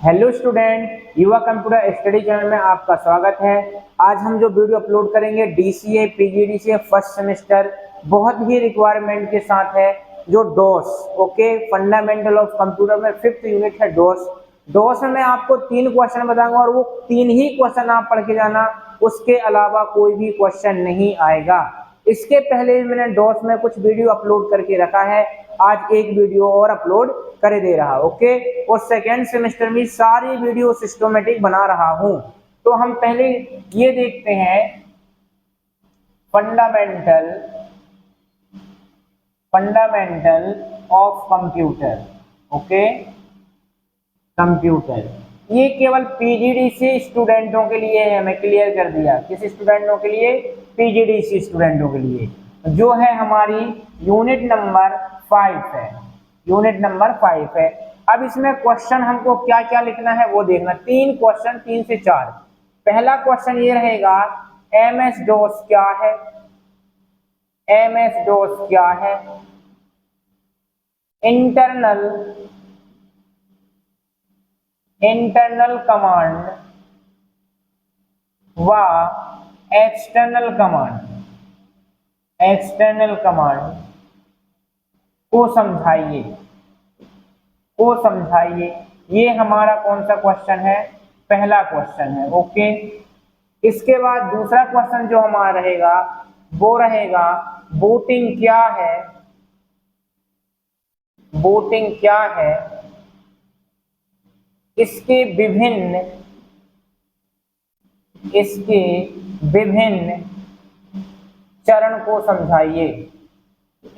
Hello student, युवा computer study channel में आपका स्वागत है। आज हम जो वीडियो अपलोड करेंगे डीसीए पीजीडीसीए फर्स्ट सेमेस्टर बहुत ही रिक्वायरमेंट के साथ है, जो डोस ओके फंडामेंटल ऑफ कंप्यूटर में 5th यूनिट है डोस। डोस में मैं आपको 3 क्वेश्चन बताऊंगा और वो 3 ही क्वेश्चन आप पढ़ के जाना, उसके अलावा कोई भी क्वेश्चन नहीं आएगा। इसके पहले मैंने डोस में कुछ वीडियो अपलोड करके रखा है, आज एक वीडियो और अपलोड कर दे रहा ओके। और सेकेंड सेमेस्टर में सारी वीडियो सिस्टमेटिक बना रहा हूं। तो हम पहले ये देखते हैं fundamental of computer okay. Computer ये केवल पीजीडीसी स्टूडेंटों के लिए है, मैं क्लियर कर दिया। किस स्टूडेंटों के लिए? पीजीडीसी स्टूडेंटों के लिए, जो है हमारी यूनिट नंबर 5 है। यूनिट नंबर 5 है। अब इसमें क्वेश्चन हमको क्या क्या लिखना है वो देखना। 3 क्वेश्चन, 3 से 4। पहला क्वेश्चन ये रहेगा, एमएस डोस क्या है? एमएस डोस क्या है? इंटरनल कमांड व एक्सटर्नल कमांड को समझाइए। ये हमारा कौन सा क्वेश्चन है? पहला क्वेश्चन है ओके। इसके बाद दूसरा क्वेश्चन जो हमारा रहेगा वो रहेगा, बूटिंग क्या है? बूटिंग क्या है? इसके विभिन्न चरण को समझाइए।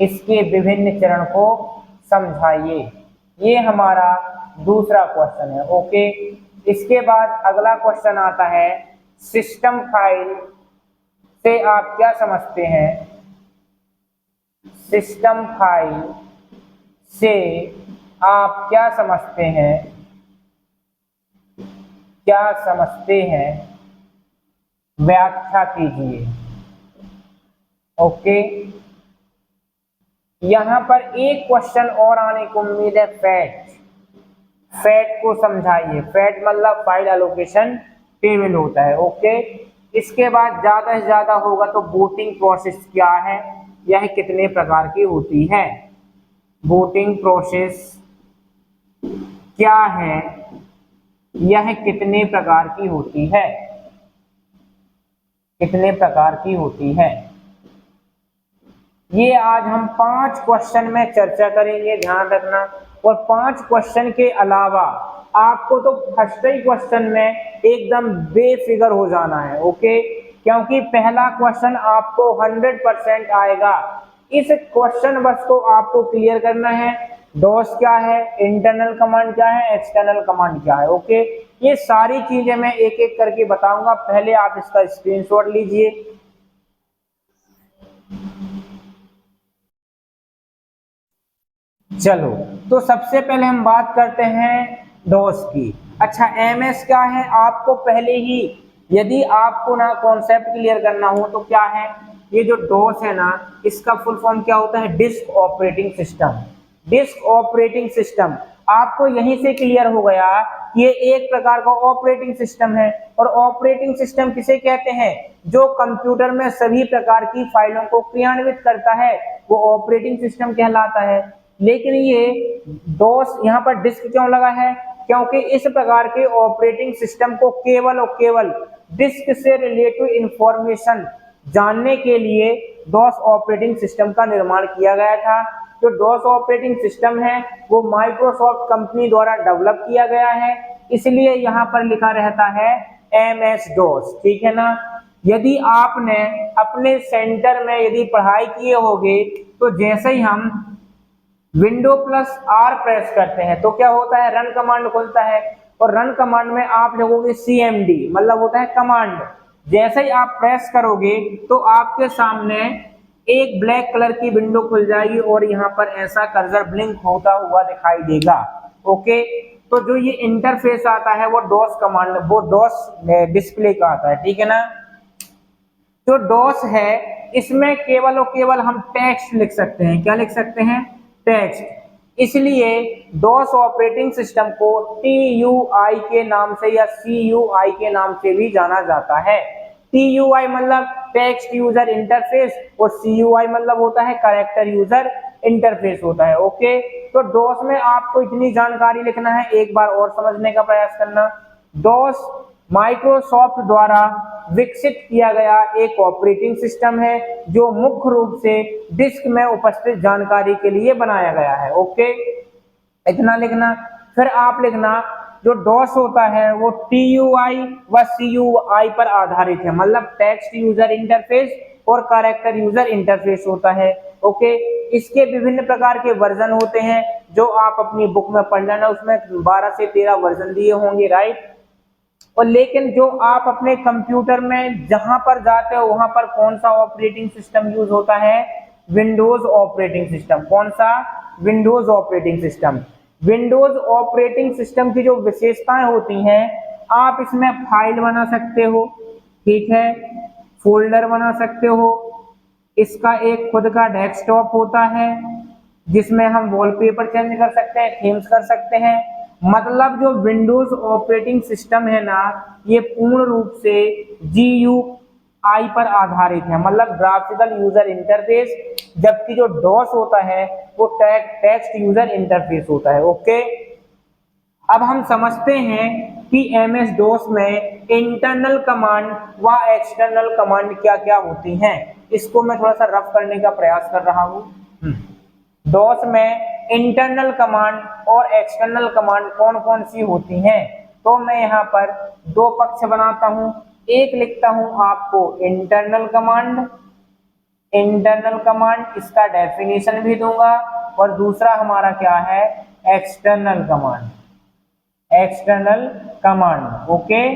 इसके विभिन्न चरण को समझाइए। ये हमारा दूसरा क्वेश्चन है ओके। इसके बाद अगला क्वेश्चन आता है, सिस्टम फाइल से आप क्या समझते हैं? सिस्टम फाइल से आप क्या समझते हैं? व्याख्या कीजिए ओके। यहां पर एक क्वेश्चन और आने को उम्मीद है, फैट को समझाइए। फैट मतलब फाइल एलोकेशन टेबल होता है ओके। इसके बाद ज्यादा से ज्यादा होगा तो बूटिंग प्रोसेस क्या है, यह कितने प्रकार की होती है? बूटिंग प्रोसेस क्या है, यह कितने प्रकार की होती है? कितने प्रकार की होती है? ये आज हम 5 क्वेश्चन में चर्चा करेंगे, ध्यान रखना। और 5 क्वेश्चन के अलावा आपको तो फर्स्ट ही क्वेश्चन में एकदम बेफिक्र हो जाना है ओके, क्योंकि पहला क्वेश्चन आपको 100% आएगा। इस क्वेश्चन बस को आपको क्लियर करना है। डोस क्या है, इंटरनल कमांड क्या है, एक्सटर्नल कमांड क्या है ओके। ये सारी चीजें मैं एक एक करके बताऊंगा, पहले आप इसका स्क्रीनशॉट लीजिए। चलो, तो सबसे पहले हम बात करते हैं डोस की। अच्छा, एमएस क्या है? आपको पहले ही, यदि आपको ना कॉन्सेप्ट क्लियर करना हो तो क्या है, ये जो डोस है ना, इसका फुल फॉर्म क्या होता है? Disk operating system. Disk operating system आपको यहीं से क्लियर हो गया, ये एक प्रकार का ऑपरेटिंग सिस्टम है। और ऑपरेटिंग सिस्टम किसे कहते हैं? जो कंप्यूटर में सभी प्रकार की फाइलों को क्रियान्वित करता है, वो ऑपरेटिंग सिस्टम कहलाता है। लेकिन ये डोस यहाँ पर डिस्क क्यों लगा है? क्योंकि इस प्रकार के ऑपरेटिंग सिस्टम को केवल और केवल डिस्क से रिलेटेड इंफॉर्मेशन जानने के लिए डोस ऑपरेटिंग सिस्टम का निर्माण किया गया था। जो डोस ऑपरेटिंग सिस्टम है वो माइक्रोसॉफ्ट कंपनी द्वारा डेवलप किया गया है, इसलिए यहाँ पर लिखा रहता है एमएस डोस, ठीक है ना। यदि आपने अपने सेंटर में यदि पढ़ाई किए होगे तो जैसे ही हम विंडो प्लस आर प्रेस करते हैं तो क्या होता है? रन कमांड खुलता है। और रन कमांड में आप लिखोगे सीएमडी, मतलब होता है कमांड। जैसे ही आप प्रेस करोगे तो आपके सामने एक ब्लैक कलर की विंडो खुल जाएगी और यहाँ पर ऐसा कर्सर ब्लिंक होता हुआ दिखाई देगा ओके। तो जो ये इंटरफेस आता है वो डोस कमांड, वो डोस डिस्प्ले का आता है, ठीक है ना। जो डोस है इसमें केवल और केवल हम टेक्स्ट लिख सकते हैं। क्या लिख सकते हैं? टेक्स्ट। इसलिए डॉस ऑपरेटिंग सिस्टम को TUI के नाम से या CUI के नाम से भी जाना जाता है। TUI मतलब टेक्स्ट यूजर इंटरफेस और CUI मतलब होता है कैरेक्टर यूजर इंटरफेस होता है। ओके, तो डॉस में आपको इतनी जानकारी लिखना है, एक बार और समझने का प्रयास करना। डॉस माइक्रोसॉफ्ट द्वारा विकसित किया गया एक ऑपरेटिंग सिस्टम है जो मुख्य रूप से डिस्क में उपस्थित जानकारी के लिए बनाया गया है। ओके, इतना लिखना। फिर आप लिखना जो डॉस होता है वो TUI व CUI पर आधारित है, मतलब टेक्स्ट यूजर इंटरफेस और कैरेक्टर यूजर इंटरफेस होता है। ओके, इसके विभिन्न प्रकार के वर्जन होते हैं जो आप अपनी बुक में पढ़ लेना, उसमें 12 से 13 वर्जन दिए होंगे, राइट। और लेकिन जो आप अपने कंप्यूटर में जहां पर जाते हो वहां पर कौन सा ऑपरेटिंग सिस्टम यूज होता है? Windows operating system. कौन सा? Windows operating system. Windows operating system की जो विशेषताएं होती हैं, आप इसमें फाइल बना सकते हो, ठीक है, फोल्डर बना सकते हो, इसका एक खुद का डेस्कटॉप होता है जिसमें हम वॉलपेपर चेंज कर सकते हैं, थीम्स कर सकते हैं। मतलब जो विंडोज ऑपरेटिंग सिस्टम है ना, ये पूर्ण रूप से GUI पर आधारित है, मतलब ग्राफिकल यूजर इंटरफेस, जबकि जो डॉस होता है वो टेक्स्ट यूजर इंटरफेस होता है। ओके, अब हम समझते हैं कि MS DOS में इंटरनल कमांड व एक्सटर्नल कमांड क्या क्या होती हैं। इसको मैं थोड़ा सा रफ करने का प्रयास कर रहा हूँ। डॉस में इंटरनल कमांड और एक्सटर्नल कमांड कौन कौन सी होती हैं? तो मैं यहाँ पर दो पक्ष बनाता हूँ, एक लिखता हूँ आपको इंटरनल कमांड, इसका डेफिनेशन भी दूंगा, और दूसरा हमारा क्या है? External command, okay.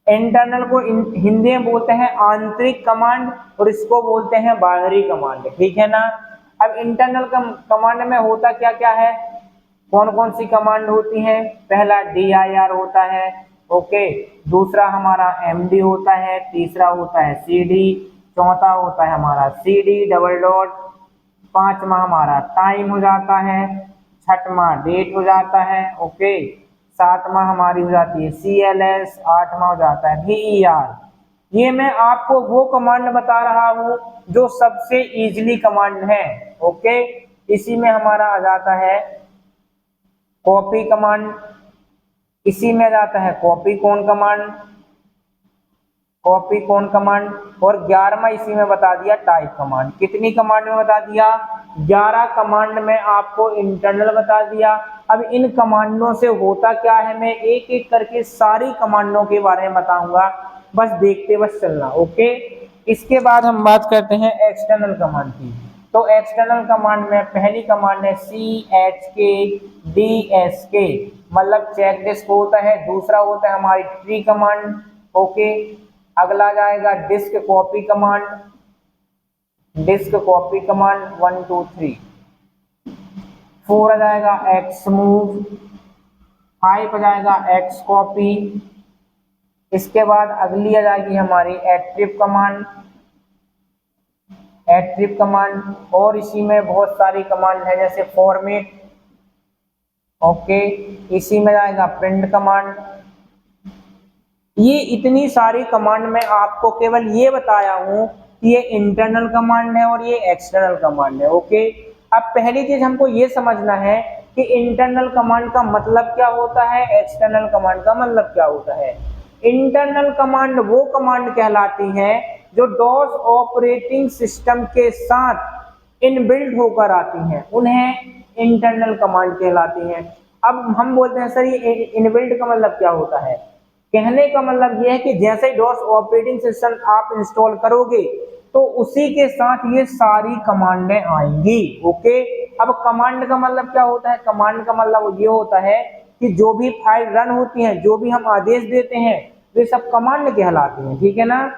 इंटरनल को हिंदी में बोलते हैं आंतरिक कमांड और इसको बोलते हैं बाहरी कमांड, ठीक है ना। अब इंटरनल कमांड में होता क्या क्या है, कौन कौन सी कमांड होती है? पहला dir होता है, ओके, दूसरा हमारा md होता है, तीसरा होता है cd, चौथा होता है हमारा cd डबल डॉट, पांचवा हमारा टाइम हो जाता है, छठवां डेट हो जाता है, ओके, सातवां हमारी हो जाती है cls, आठवां हो जाता है ver। ये मैं आपको वो कमांड बता रहा हूं जो सबसे इजीली कमांड है, ओके। इसी में हमारा आ जाता है कॉपी कमांड, इसी में आ जाता है कॉपी कौन कमांड, और 11वां इसी में बता दिया टाइप कमांड। कितनी कमांड में बता दिया? 11 कमांड में आपको इंटरनल बता दिया। अब इन कमांडों से होता क्या है, मैं एक एक करके सारी कमांडों के बारे में बताऊंगा, बस देखते बस चलना, ओके। इसके बाद हम बात करते हैं एक्सटर्नल कमांड की। तो एक्सटर्नल कमांड में पहली कमांड है chkdsk, मतलब चेक डिस्क होता है। दूसरा होता है हमारी ट्री कमांड, ओके। अगला जाएगा डिस्क कॉपी कमांड, 1 2 3। 4 आ जाएगा xmove, 5 आ जाएगा xcopy। इसके बाद अगली आ जाएगी हमारी attrib कमांड, और इसी में बहुत सारी कमांड है जैसे फॉर्मेट, ओके। इसी में जाएगा प्रिंट कमांड। ये इतनी सारी कमांड में आपको केवल ये बताया हूं कि ये इंटरनल कमांड है और ये एक्सटर्नल कमांड है, ओके। अब पहली चीज हमको ये समझना है कि इंटरनल कमांड का मतलब क्या होता है, एक्सटर्नल कमांड का मतलब क्या होता है। इंटरनल कमांड वो कमांड कहलाती है जो डॉस ऑपरेटिंग सिस्टम के साथ इनबिल्ट होकर आती हैं, उन्हें इंटरनल कमांड कहलाती हैं। अब हम बोलते हैं सर ये इनबिल्ट का मतलब क्या होता है? कहने का मतलब यह है कि जैसे डॉस ऑपरेटिंग सिस्टम आप इंस्टॉल करोगे तो उसी के साथ ये सारी कमांडें आएंगी, ओके। अब कमांड का मतलब क्या होता है? कमांड का मतलब ये होता है कि जो भी फाइल रन होती है, जो भी हम आदेश देते हैं, वे सब कमांड कहलाती हैं, ठीक है ना।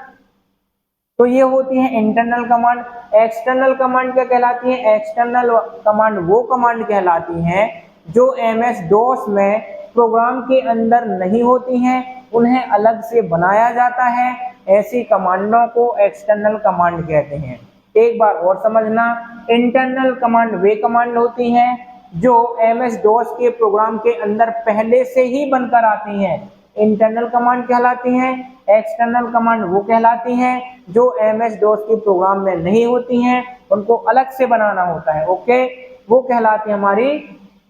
तो ये होती है इंटरनल कमांड। एक्सटर्नल कमांड क्या कहलाती है? एक्सटर्नल कमांड वो कमांड कहलाती हैं जो MS DOS में प्रोग्राम के अंदर नहीं होती हैं, उन्हें अलग से बनाया जाता है। ऐसी कमांडों को एक्सटर्नल कमांड कहते हैं। एक बार और समझना, इंटरनल कमांड वे कमांड होती हैं जो एमएस डॉस के प्रोग्राम के अंदर पहले से ही बनकर आती हैं। इंटरनल कमांड कहलाती हैं, एक्सटर्नल कमांड वो कहलाती हैं जो एमएस डॉस के प्रोग्राम में नहीं होती हैं, उनको अलग से बनाना होता है। ओके, वो कहलाती है हमारी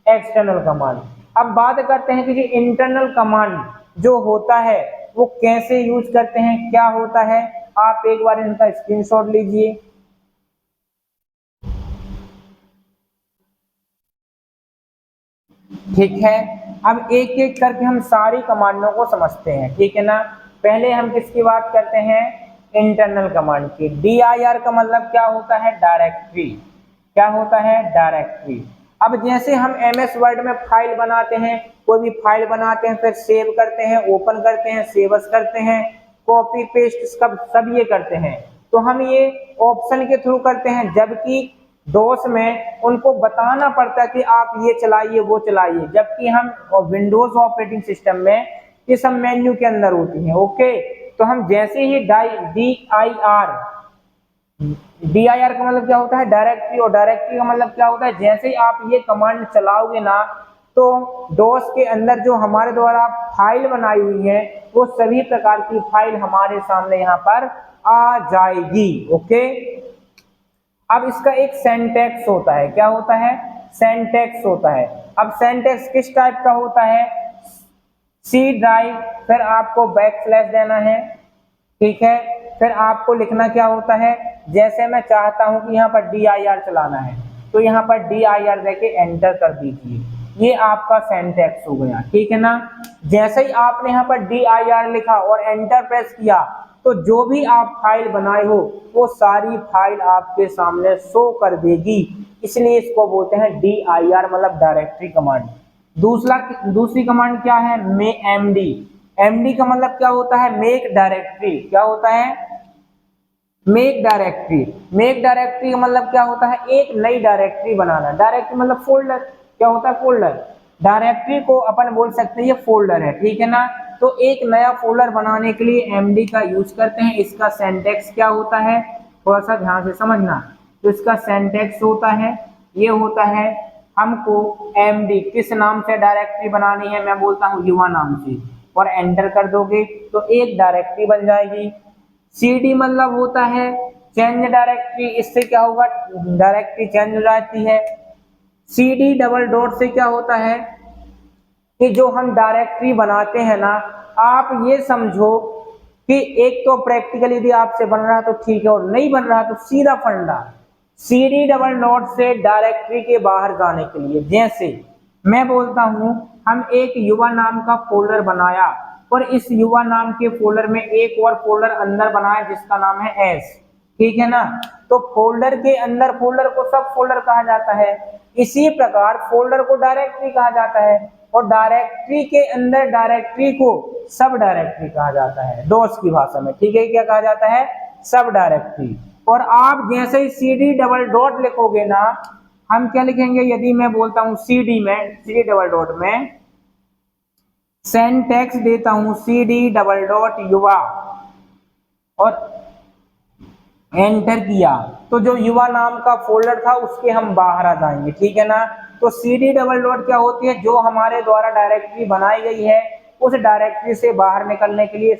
एक्सटर्नल कमांड। अब बात करते हैं कि जी इंटरनल कमांड जो होता है वो कैसे यूज करते हैं, क्या होता है। आप एक बार इनका स्क्रीनशॉट लीजिए। ठीक है, अब एक एक करके हम सारी कमांडों को समझते हैं, ठीक है ना। पहले हम किसकी बात करते हैं, इंटरनल कमांड की। DIR का मतलब क्या होता है, डायरेक्टरी। क्या होता है, डायरेक्टरी। अब जैसे हम MS वर्ड में फाइल बनाते हैं, कोई भी फाइल बनाते हैं, फिर सेव करते हैं, ओपन करते हैं, सेव एज करते हैं, कॉपी पेस्ट सब ये करते हैं, तो हम ये ऑप्शन के थ्रू करते हैं। जबकि डोस में उनको बताना पड़ता है कि आप ये चलाइए वो चलाइए, जबकि हम विंडोज ऑपरेटिंग सिस्टम में ये सब मेन्यू के अंदर होती हैं। ओके, तो हम जैसे ही DIR का मतलब क्या होता है, डायरेक्टरी, और डायरेक्टरी का मतलब क्या होता है, जैसे ही आप ये कमांड चलाओगे ना, तो डोस के अंदर जो हमारे द्वारा फाइल बनाई हुई है वो सभी प्रकार की फाइल हमारे सामने यहाँ पर आ जाएगी। ओके, अब इसका एक सिंटैक्स होता है, क्या होता है, सिंटैक्स होता है। अब सिंटैक्स किस टाइप का होता है, सी ड्राइव, फिर आपको बैकस्लैश देना है, ठीक है। फिर आपको लिखना क्या होता है, जैसे मैं चाहता हूं कि यहाँ पर DIR चलाना है, तो यहाँ पर DIR देके एंटर कर दीजिए, ये आपका सिंटैक्स हो गया, ठीक है ना। जैसे ही आपने यहाँ पर DIR लिखा और एंटर प्रेस किया, तो जो भी आप फाइल बनाए हो वो सारी फाइल आपके सामने शो कर देगी, इसलिए इसको बोलते हैं DIR, मतलब डायरेक्टरी कमांड। दूसरी कमांड क्या है, MD का मतलब क्या होता है, मेक डायरेक्टरी। क्या होता है, मेक डायरेक्टरी। मेक डायरेक्टरी का मतलब क्या होता है, एक नई डायरेक्टरी बनाना। डायरेक्टरी मतलब फोल्डर, क्या होता है, फोल्डर। डायरेक्टरी को अपन बोल सकते हैं ये फोल्डर है, ठीक है ना। तो एक नया फोल्डर बनाने के लिए MD का यूज करते हैं। इसका सिंटैक्स क्या होता है, थोड़ा सा ध्यान से समझना। तो इसका सिंटैक्स होता है, ये होता है, हमको MD किस नाम से डायरेक्टरी बनानी है, मैं बोलता हूँ युवा नाम से, और एंटर कर दोगे तो एक डायरेक्टरी बन जाएगी। CD मतलब होता है चेंज डायरेक्टरी, इससे क्या होगा, डायरेक्टरी चेंज हो जाती है। CD डबल डॉट से क्या होता है कि जो हम डायरेक्टरी बनाते हैं ना, आप ये समझो कि एक तो प्रैक्टिकली यदि आपसे बन रहा है तो ठीक है, और नहीं बन रहा तो सीधा फंडा CD डबल डॉट से डायरेक्टरी के बाहर जाने के लिए, जैसे मैं बोलता हूं हम एक युवा नाम का फोल्डर बनाया, और इस युवा नाम के फोल्डर में एक और फोल्डर अंदर बनाया जिसका नाम है S, ठीक है ना। तो फोल्डर के अंदर फोल्डर को सब फोल्डर कहा जाता है, इसी प्रकार फोल्डर को डायरेक्टरी कहा जाता है, और डायरेक्टरी के अंदर डायरेक्टरी को सब डायरेक्टरी कहा जाता है डोस की भाषा में, ठीक है। क्या कहा जाता है, सब डायरेक्टरी। और आप जैसे ही CD डबल डॉट लिखोगे ना, हम क्या लिखेंगे, यदि मैं बोलता हूं CD डबल डॉट में सिंटैक्स देता हूं CD डबल डॉट युवा और एंटर किया, तो जो युवा नाम का फोल्डर था उसके हम बाहर आ जाएंगे, ठीक है ना। तो CD डबल डॉट क्या होती है, जो हमारे द्वारा डायरेक्टरी बनाई गई है उस डायरेक्टरी से बाहर निकलने के लिए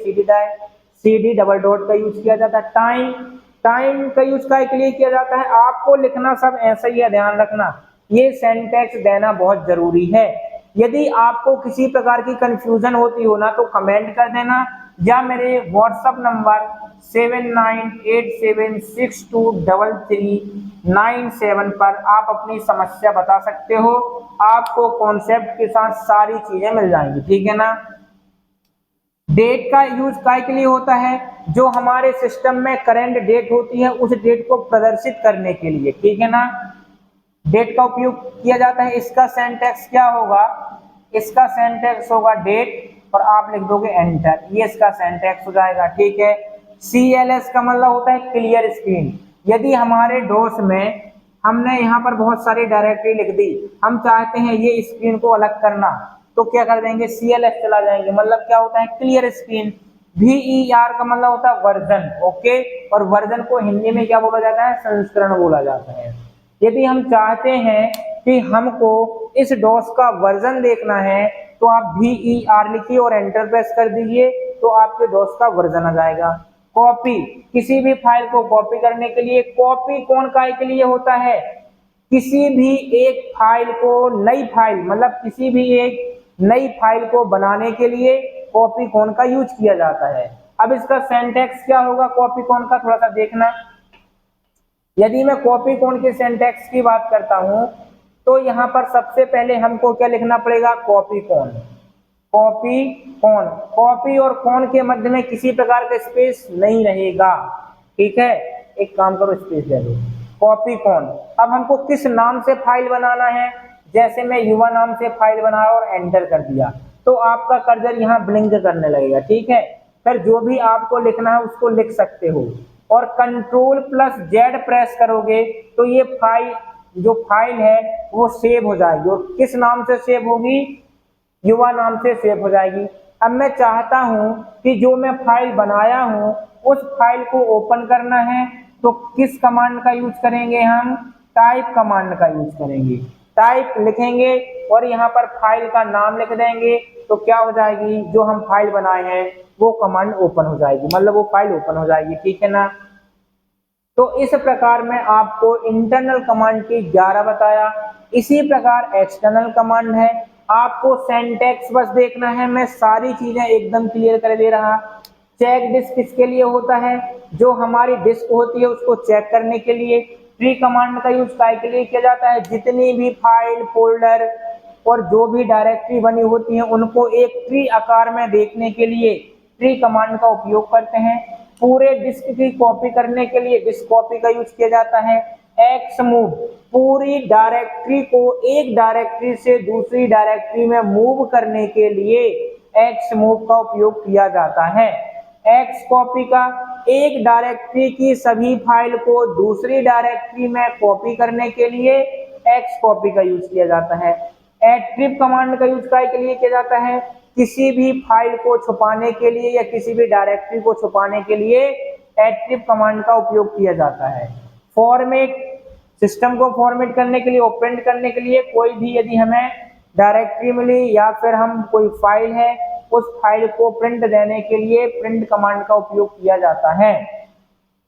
CD डबल डॉट का यूज किया जाता है। टाइम का यूज के लिए किया जाता है। आपको लिखना सब ऐसा ही है, ध्यान रखना, ये सिंटैक्स देना बहुत जरूरी है। यदि आपको किसी प्रकार की कंफ्यूजन होती हो ना, तो कमेंट कर देना, या मेरे व्हाट्सएप नंबर 7987623397 पर आप अपनी समस्या बता सकते हो। आपको कॉन्सेप्ट के साथ सारी चीजें मिल जाएंगी, ठीक है ना। डेट का यूज काय के लिए होता है, जो हमारे सिस्टम में करंट डेट होती है उस डेट को प्रदर्शित करने के लिए, ठीक है ना। डेट का उपयोग किया जाता है। इसका सिंटैक्स क्या होगा, इसका सिंटैक्स होगा डेट, और आप लिख दोगे एंटर, ये इसका सिंटैक्स हो जाएगा, ठीक है। CLS का मतलब होता है क्लियर स्क्रीन। यदि हमारे डोस में हमने यहाँ पर बहुत सारी डायरेक्टरी लिख दी, हम चाहते हैं ये स्क्रीन को अलग करना, तो क्या कर देंगे, CLS चला जाएंगे। मतलब क्या होता है, क्लियर स्क्रीन। VER का मतलब होता है वर्जन, ओके। और वर्जन को हिंदी में क्या बोला जाता है, संस्करण बोला जाता है। यदि हम चाहते हैं कि हमको इस डॉस का वर्जन देखना है तो आप VER लिखिए और एंटर प्रेस कर दीजिए तो आपके डॉस का वर्जन आ जाएगा। कॉपी, किसी भी फाइल को कॉपी करने के लिए कॉपी कौन काय के लिए होता है, किसी भी एक फाइल को नई फाइल मतलब किसी भी एक नई फाइल को बनाने के लिए कॉपी कौन का यूज किया जाता है। अब इसका सिंटैक्स क्या होगा कॉपी कौन का, थोड़ा सा देखना। यदि मैं कॉपी कौन के सिंटैक्स की बात करता हूं तो यहां पर सबसे पहले हमको क्या लिखना पड़ेगा, कॉपी कौन। कॉपी कौन, कॉपी और कौन के मध्य में किसी प्रकार का स्पेस नहीं रहेगा, ठीक है। एक काम करो, स्पेस दे दो, कॉपी कौन। अब हमको किस नाम से फाइल बनाना है, जैसे मैं युवा नाम से फाइल बनाया और एंटर कर दिया तो आपका कर्सर यहाँ ब्लिंक करने लगेगा, ठीक है। फिर जो भी आपको लिखना है उसको लिख सकते हो और Ctrl+Z प्रेस करोगे तो ये फाइल जो फाइल है वो सेव हो जाएगी और किस नाम से सेव होगी, युवा नाम से सेव हो जाएगी। अब मैं चाहता हूं कि जो मैं फाइल बनाया हूं उस फाइल को ओपन करना है तो किस कमांड का यूज करेंगे, हम टाइप कमांड का यूज करेंगे। टाइप लिखेंगे और यहाँ पर फाइल का नाम लिख देंगे तो क्या हो जाएगी, जो हम फाइल बनाए हैं वो कमांड ओपन हो जाएगी, मतलब वो फाइल ओपन हो जाएगी, ठीक है ना। तो इस प्रकार मैं आपको इंटरनल कमांड की 11 बताया। इसी प्रकार एक्सटर्नल कमांड है, आपको सिंटैक्स बस देखना है, मैं सारी चीजें एकदम क्लियर कर दे रहा। चेक डिस्क किसके लिए होता है, जो हमारी डिस्क होती है उसको चेक करने के लिए। ट्री कमांड का यूज काय के लिए किया जाता है, जितनी भी फाइल फोल्डर और जो भी डायरेक्टरी बनी होती है उनको एक ट्री आकार में देखने के लिए ट्री कमांड का उपयोग करते हैं। पूरे डिस्क की कॉपी करने के लिए डिस्क कॉपी का यूज किया जाता है। एक्स मूव, पूरी डायरेक्टरी को एक डायरेक्टरी से दूसरी डायरेक्टरी में मूव करने के लिए एक्स मूव का उपयोग किया जाता है। एक्स कॉपी का, एक डायरेक्टरी की सभी फाइल को दूसरी डायरेक्टरी में कॉपी करने के लिए एक्स कॉपी का यूज किया जाता है। एट्रिब कमांड का यूज काय के लिए किया जाता है, किसी भी फाइल को छुपाने के लिए या किसी भी डायरेक्टरी को छुपाने के लिए एट्रिब कमांड का उपयोग किया जाता है। फॉर्मेट, सिस्टम को फॉर्मेट करने के लिए और प्रिंट करने के लिए, कोई भी यदि हमें डायरेक्टरी मिली या फिर हम कोई फाइल है उस फाइल को प्रिंट देने के लिए प्रिंट कमांड का उपयोग किया जाता है,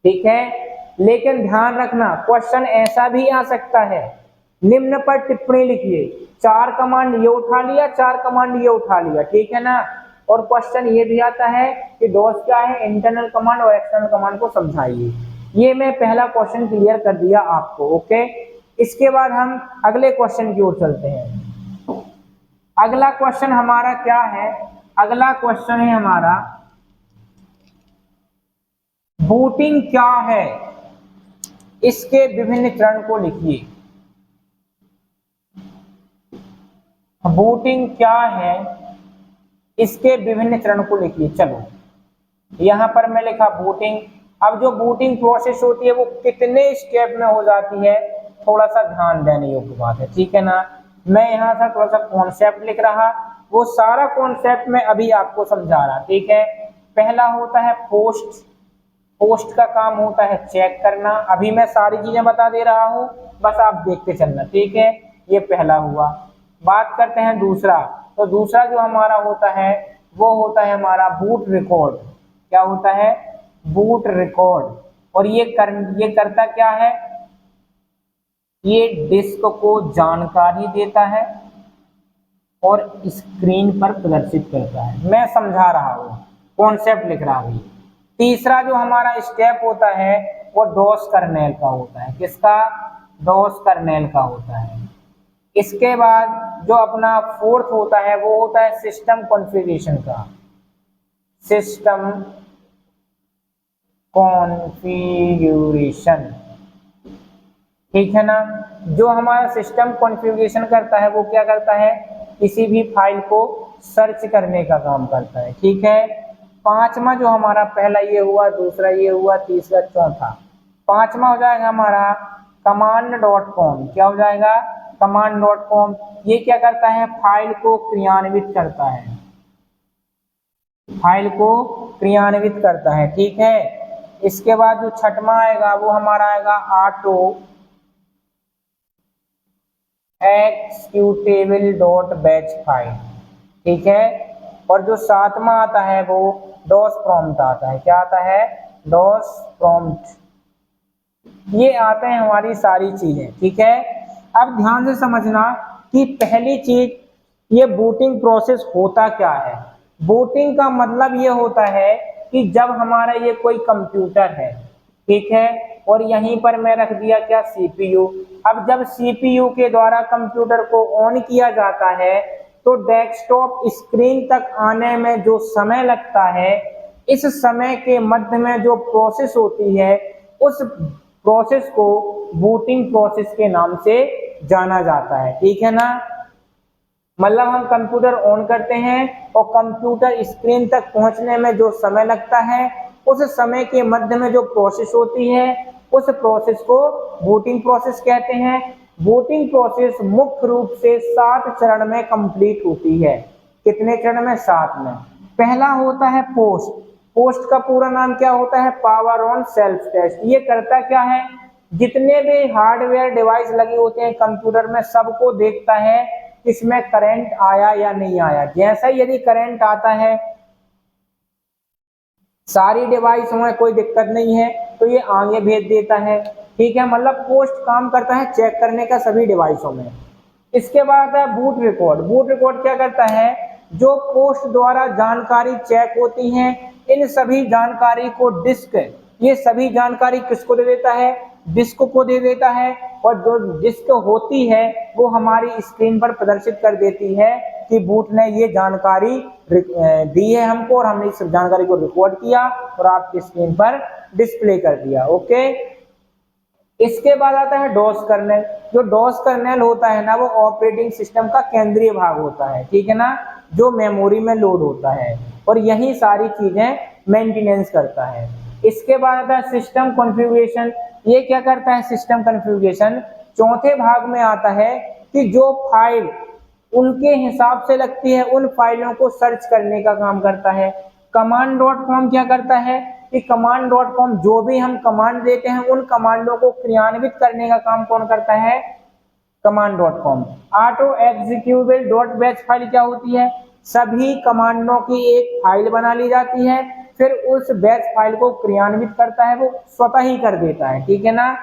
ठीक है। लेकिन ध्यान रखना क्वेश्चन ऐसा भी आ सकता है, निम्न पर टिप्पणी लिखिए, 4 कमांड ये उठा लिया 4 कमांड ये उठा लिया, ठीक है ना। और क्वेश्चन ये भी आता है कि डॉस क्या है, इंटरनल कमांड और एक्सटर्नल कमांड को समझाइए। ये मैं पहला क्वेश्चन क्लियर कर दिया आपको, ओके। इसके बाद हम अगले क्वेश्चन की ओर चलते हैं। अगला क्वेश्चन हमारा क्या है, अगला क्वेश्चन है हमारा बूटिंग क्या है, इसके विभिन्न चरण को लिखिए। बूटिंग क्या है, इसके विभिन्न चरण को लिखिए। चलो यहां पर मैं लिखा बूटिंग। अब जो बूटिंग प्रोसेस होती है वो कितने स्टेप में हो जाती है, थोड़ा सा ध्यान देने योग्य बात है, ठीक है ना। मैं यहाँ से थोड़ा सा कॉन्सेप्ट लिख रहा, वो सारा कॉन्सेप्ट मैं अभी आपको समझा रहा, ठीक है। पहला होता है पोस्ट, पोस्ट का काम होता है चेक करना। अभी मैं सारी चीजें बता दे रहा हूं, बस आप देखते चलना, ठीक है। ये पहला हुआ। बात करते हैं दूसरा, तो दूसरा जो हमारा होता है वो होता है हमारा बूट रिकॉर्ड। क्या होता है, बूट रिकॉर्ड। और ये करता क्या है, ये डिस्क को जानकारी देता है और स्क्रीन पर प्रदर्शित करता है। मैं समझा रहा हूं, कॉन्सेप्ट लिख रहा हूं। तीसरा जो हमारा स्टेप होता है वो डॉस कर्नेल का होता है। किसका, डॉस कर्नेल का होता है। इसके बाद जो अपना फोर्थ होता है वो होता है सिस्टम कॉन्फ़िगरेशन का, सिस्टम कॉन्फ़िगरेशन, ठीक है ना। जो हमारा सिस्टम कॉन्फ़िगरेशन करता है वो क्या करता है, किसी भी फाइल को सर्च करने का काम करता है, ठीक है। पांचवा जो हमारा, पहला ये हुआ, दूसरा ये हुआ, तीसरा, चौथा, पांचवा हो जाएगा हमारा command.com। क्या हो जाएगा, command.com। ये क्या करता है, फाइल को क्रियान्वित करता है, फाइल को क्रियान्वित करता है, ठीक है। इसके बाद जो छठवां आएगा वो हमारा आएगा auto executable dot batch file, ठीक है। और जो सातवां आता है वो डॉस प्रॉम्प्ट आता है। क्या आता है? DOS prompt. ये आते हैं हमारी सारी चीजें, ठीक है। अब ध्यान से समझना कि पहली चीज, ये बूटिंग प्रोसेस होता क्या है। बूटिंग का मतलब ये होता है कि जब हमारा ये कोई कंप्यूटर है, ठीक है, और यहीं पर मैं रख दिया क्या, सीपीयू। अब जब सीपीयू के द्वारा कंप्यूटर को ऑन किया जाता है तो डेस्कटॉप स्क्रीन तक आने में जो समय लगता है, इस समय के मध्य में जो प्रोसेस होती है, उस प्रोसेस को बूटिंग प्रोसेस के नाम से जाना जाता है, ठीक है ना। मतलब हम कंप्यूटर ऑन करते हैं और कंप्यूटर स्क्रीन तक पहुंचने में जो समय लगता है, उस समय के मध्य में जो प्रोसेस होती है, उस प्रोसेस को बूटिंग प्रोसेस कहते हैं। बूटिंग प्रोसेस मुख्य रूप से 7 चरण में कंप्लीट होती है। कितने चरण में? 7 में। पहला होता है पोस्ट। पोस्ट का पूरा नाम क्या होता है? Power on self test. ये करता क्या है? जितने भी हार्डवेयर डिवाइस लगे होते हैं कंप्यूटर में, सबको देखता है इसमें करंट आया या नहीं आया। जैसा यदि करंट आता है, सारी डिवाइस में कोई दिक्कत नहीं है, तो ये आगे भेज देता है, ठीक है। मतलब पोस्ट काम करता है चेक करने का सभी डिवाइसों में। इसके बाद है बूट रिकॉर्ड। बूट रिकॉर्ड क्या करता है? जो पोस्ट द्वारा जानकारी चेक होती है, इन सभी जानकारी को डिस्क, ये सभी जानकारी किसको दे देता है? डिस्क को दे देता है। और जो डिस्क होती है वो हमारी स्क्रीन पर प्रदर्शित कर देती है कि बूट ने ये जानकारी दी है हमको, और हमने इस जानकारी को रिकॉर्ड किया और आपकी स्क्रीन पर डिस्प्ले कर दिया। ओके। इसके बाद आता है डॉस कर्नेल। जो डॉस कर्नेल होता है ना, वो ऑपरेटिंग सिस्टम का केंद्रीय भाग होता है, ठीक है ना, जो मेमोरी में लोड होता है और यही सारी चीजें मेंटेनेंस करता है। इसके बाद आता है सिस्टम कॉन्फ़िगरेशन। ये क्या करता है? सिस्टम कॉन्फ़िगरेशन चौथे भाग में आता है कि जो फाइल उनके हिसाब से लगती है, उन फाइलों को सर्च करने का काम करता है। कमांड डॉट कॉम क्या करता है कि कमांड डॉट कॉम, जो भी हम कमांड देते हैं उन कमांडों को क्रियान्वित करने का काम कौन करता है? Command dot com. Auto executable dot batch file क्या होती है? सभी कमांडों की एक फाइल बना ली जाती है, फिर उस बैच फाइल को क्रियान्वित करता है, वो स्वतः ही कर देता है, ठीक है ना।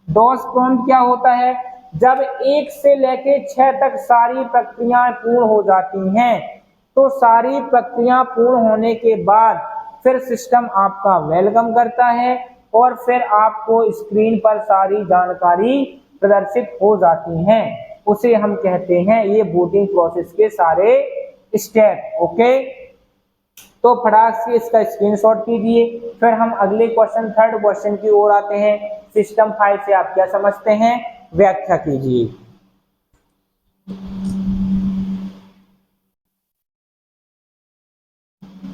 डॉस प्रॉम्प्ट क्या होता है? जब 1 से लेके 6 तक सारी प्रक्रियाएं पूर्ण हो जाती हैं, तो सारी प्रक्रिया पूर्ण होने के बाद फिर सिस्टम आपका वेलकम करता है और फिर आपको स्क्रीन पर सारी जानकारी प्रदर्शित हो जाती हैं। उसे हम कहते हैं, ये बूटिंग प्रोसेस के सारे स्टेप। ओके, तो फटाक से इसका स्क्रीनशॉट कीजिए। फिर हम अगले क्वेश्चन, थर्ड क्वेश्चन की ओर आते हैं। सिस्टम फाइल से आप क्या समझते हैं, व्याख्या कीजिए।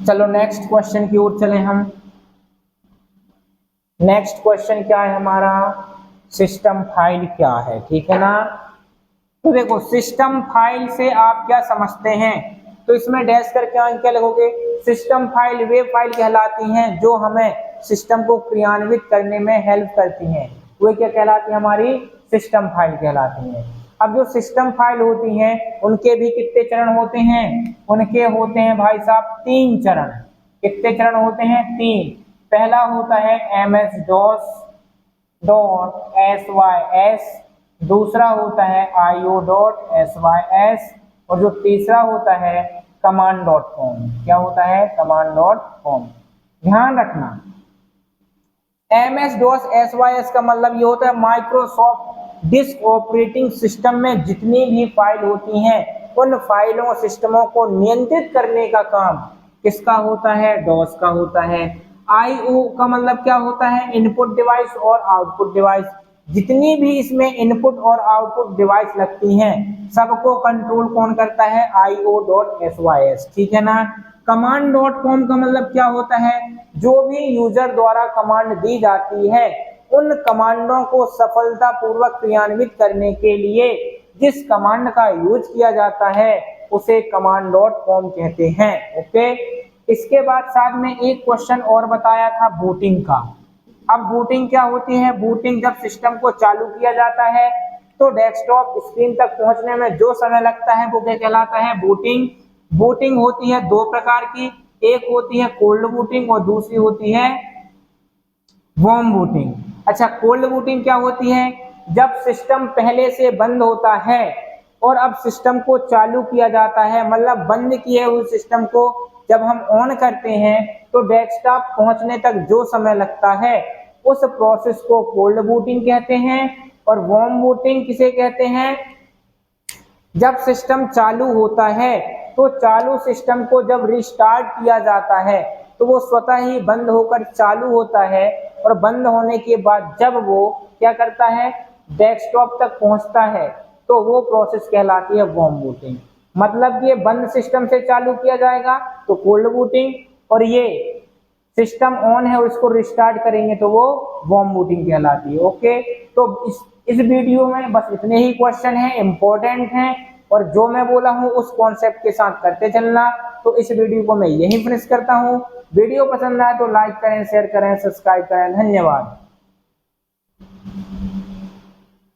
चलो नेक्स्ट क्वेश्चन की ओर चलें हम। नेक्स्ट क्वेश्चन क्या है हमारा? सिस्टम फाइल क्या है, ठीक है ना। तो देखो, सिस्टम फाइल से आप क्या समझते हैं, तो इसमें डैश करके क्या लिखोगे? सिस्टम फाइल वे फाइल कहलाती हैं जो हमें सिस्टम को क्रियान्वित करने में हेल्प करती हैं। वे क्या कहलाती हैं? हमारी सिस्टम फाइल कहलाती हैं। अब जो सिस्टम फाइल होती हैं उनके भी कितने चरण होते हैं? उनके होते हैं भाई साहब 3 चरण। कितने चरण होते हैं? 3। पहला होता है MS DOS डॉट SYS, दूसरा होता है IO.SYS, और जो तीसरा होता है कमांड डॉट कॉम। क्या होता है? Command dot com. ध्यान रखना, MS-DOS-SYS का मतलब ये होता है माइक्रोसॉफ्ट डिस्क ऑपरेटिंग सिस्टम में जितनी भी फाइल होती हैं, उन फाइलों सिस्टमों को नियंत्रित करने का काम किसका होता है? डॉस का होता है। IO का मतलब क्या होता है? इनपुट डिवाइस और आउटपुट डिवाइस। जितनी भी इसमें इनपुट और आउटपुट डिवाइस लगती हैं, सबको कंट्रोल कौन करता है? IO.SYS, ठीक है ना। कमांड डॉट कॉम का मतलब क्या होता है? जो भी यूजर द्वारा कमांड दी जाती है, उन कमांडों को सफलतापूर्वक क्रियान्वित करने के लिए जिस कमांड का यूज किया जाता है उसे कमांड डॉट कॉम कहते हैं। ओके, इसके बाद साथ में एक क्वेश्चन और बताया था बूटिंग का। अब बूटिंग क्या होती है? बूटिंग जब सिस्टम को चालू किया जाता है तो डेस्कटॉप स्क्रीन तक पहुंचने में जो समय लगता है वो क्या कहलाता है? बूटिंग। बूटिंग होती है दो प्रकार की, एक होती है कोल्ड बूटिंग और दूसरी होती है वार्म बूटिंग। अच्छा, कोल्ड बूटिंग क्या होती है? जब सिस्टम पहले से बंद होता है और अब सिस्टम को चालू किया जाता है, मतलब बंद किए हुए सिस्टम को जब हम ऑन करते हैं तो डेस्कटॉप पहुंचने तक जो समय लगता है उस प्रोसेस को कोल्ड बूटिंग कहते हैं। और वार्म बूटिंग किसे कहते हैं? जब सिस्टम चालू होता है तो चालू सिस्टम को जब रिस्टार्ट किया जाता है तो वो स्वतः ही बंद होकर चालू होता है, और बंद होने के बाद जब वो क्या करता है? डेस्कटॉप तक पहुंचता है, तो वो प्रोसेस कहलाती है वार्म बूटिंग। मतलब ये बंद सिस्टम से चालू किया जाएगा तो कोल्ड बूटिंग, और ये सिस्टम ऑन है और इसको रिस्टार्ट करेंगे तो वो वार्म बूटिंग कहलाती है। ओके, तो इस वीडियो में बस इतने ही क्वेश्चन हैं, इंपॉर्टेंट हैं, और जो मैं बोला हूँ उस कॉन्सेप्ट के साथ करते चलना। तो इस वीडियो को मैं यहीं फिनिश करता हूँ। वीडियो पसंद आए तो लाइक करें, शेयर करें, सब्सक्राइब करें। धन्यवाद।